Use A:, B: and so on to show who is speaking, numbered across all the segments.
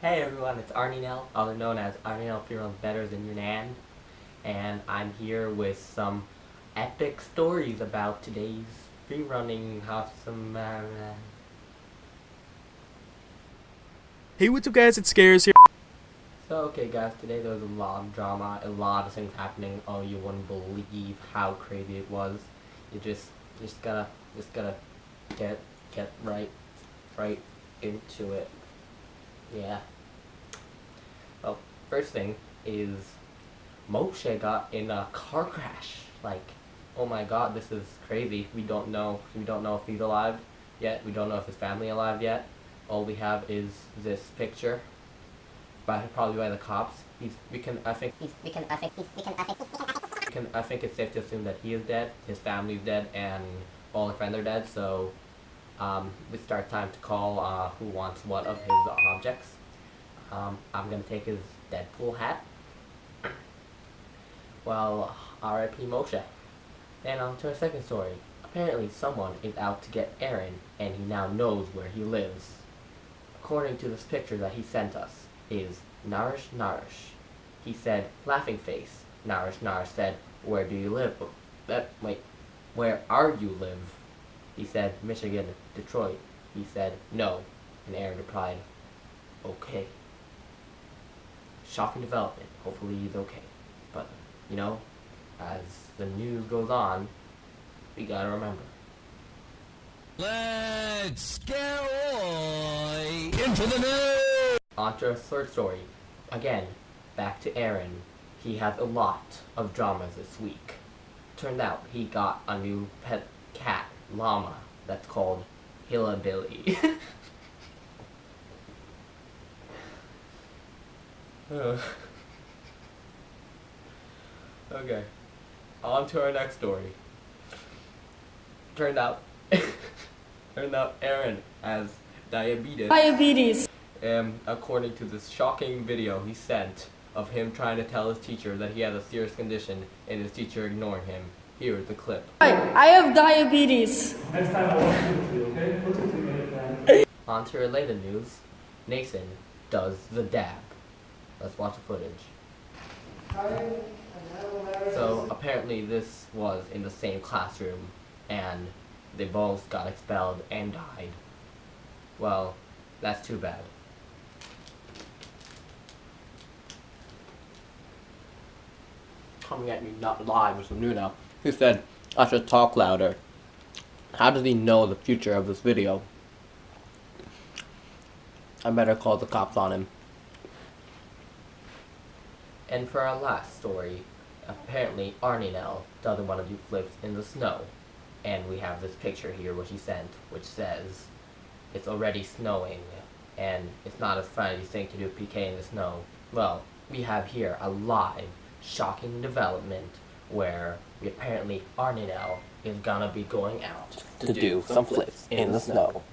A: Hey everyone, it's arnanenel, other known as arnanenel feels better than your nan, and I'm here with some epic stories about today's free running of some.
B: Hey, what's up guys, it's Scares here.
A: So okay guys, today there was a lot of drama, a lot of things happening. Oh, you wouldn't believe how crazy it was. You just gotta get right into it. Yeah. Well, first thing is Moshe got in a car crash. Like, oh my god, this is crazy. We don't know. We don't know if he's alive yet. We don't know if his family alive yet. All we have is this picture, probably by the cops. I think it's safe to assume that he is dead. His family's dead, and all his friends are dead. So, it's our time to call who wants what of his objects. I'm gonna take his Deadpool hat. Well, R.I.P. Moshe. And on to our second story. Apparently someone is out to get Aaron, and he now knows where he lives. According to this picture that he sent us, is Narish. He said, laughing face. Narish said, where do you live? Wait, where are you live? He said, Michigan, Detroit. He said, no. And Aaron replied, okay. Shocking development. Hopefully he's okay. But, you know, as the news goes on, we gotta remember.
C: Let's get into the news!
A: On to our third story. Again, back to Aaron. He has a lot of dramas this week. Turned out he got a new pet cat, llama, that's called Hillbilly. Okay. On to our next story. Turned out Aaron has diabetes. According to this shocking video he sent of him trying to tell his teacher that he has a serious condition and his teacher ignoring him. Here is the clip.
D: I have diabetes.
E: Next time I won't do it, okay? We'll take 2 minutes, man.
A: On to related news. Nathan does the dab. Let's watch the footage. So apparently this was in the same classroom and they both got expelled and died. Well, that's too bad. Coming at me not live with some new now. He said, I should talk louder. How does he know the future of this video? I better call the cops on him. And for our last story, apparently arnanenel doesn't want to do flips in the snow. And we have this picture here which he sent, which says, it's already snowing, and it's not as fun as you think to do PK in the snow. Well, we have here a live, shocking development where apparently arnanenel is gonna be going out to do some flips in the snow.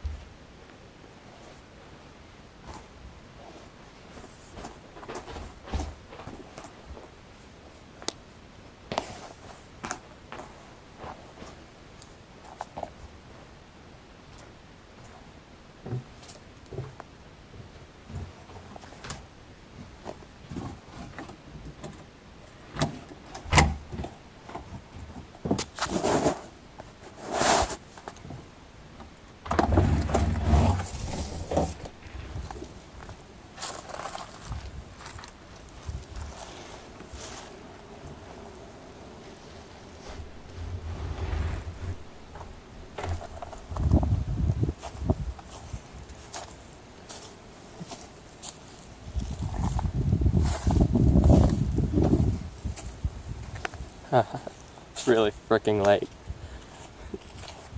A: It's really freaking late.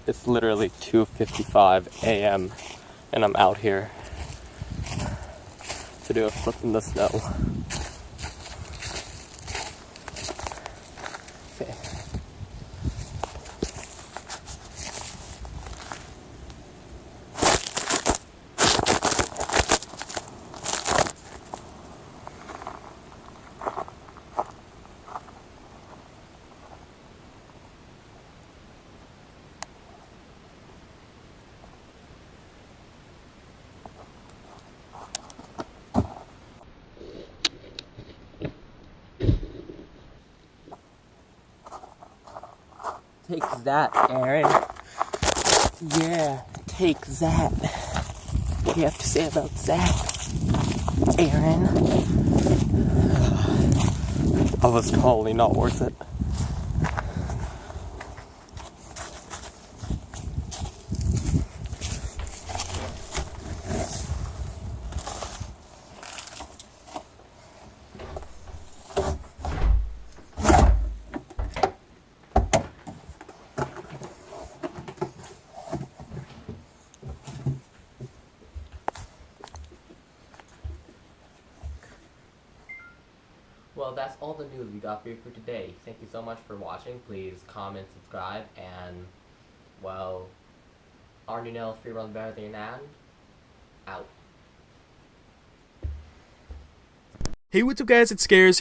A: It's literally 2:55 a.m. and I'm out here to do a flip in the snow. Okay. Take that, Aaron. Yeah, take that. What do you have to say about that, Aaron? That was totally not worth it. Well, that's all the news we got for you for today. Thank you so much for watching. Please comment, subscribe, and, well, arnanenel free runs better than an out.
B: Hey, what's up guys, it's Scares here.